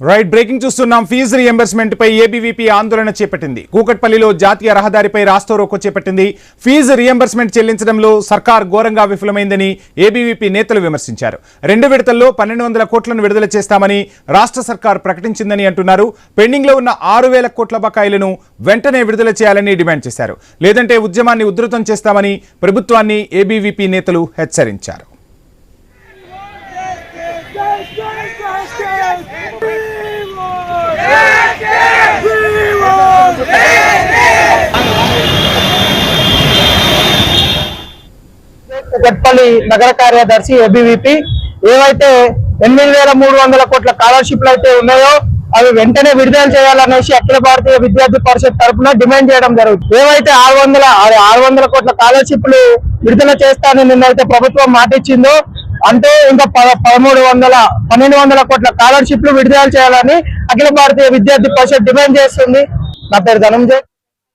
Right breaking చూస్తున్నాం. Fee reimbursement పై ABVP ఆందోళన చేపట్టింది. కూకట్పల్లిలో జాతీయ రహదారిపై రాస్తారోకో చేపట్టింది. ఫీజు రియంబర్స్మెంట్ చెల్లించడంలో సర్కార్ ఘోరంగా విఫలమైందని ఏబీవీపీ నేతలు విమర్శించారు. 2 విడతల్లో 1200 కోట్లను విడుదల చేస్తామని రాష్ట్ర సర్కార్ ప్రకటించిందని అంటున్నారు. పెండింగ్ లో ఉన్న 6000 కోట్ల బకాయిలను వెంటనే విడుదల చేయాలని డిమాండ్ చేశారు. లేదంటే ఉద్యమాన్ని ఉధృతం చేస్తామని ప్రభుత్వాన్ని ఏబీవీపీ నేతలు హెచ్చరించారు. కూకట్పల్లి నగర కార్యదర్శి ఏబీవీపీ ఏవైతే 8300 కోట్ల స్కాలర్షిప్లు అయితే ఉన్నాయో అవి వెంటనే విడుదల చేయాలనేసి అఖిల భారతీయ విద్యార్థి పరిషత్ తరఫున డిమాండ్ చేయడం జరుగుతుంది. ఏవైతే 600 కోట్ల స్కాలర్షిప్లు విడుదల చేస్తానని నిన్నైతే ప్రభుత్వం మాట ఇచ్చిందో అంటే ఇంకా 1200 కోట్ల స్కాలర్షిప్లు విడుదల చేయాలని అఖిల భారతీయ విద్యార్థి పరిషత్ డిమాండ్ చేస్తుంది. నా పేరు ధనంజయ్.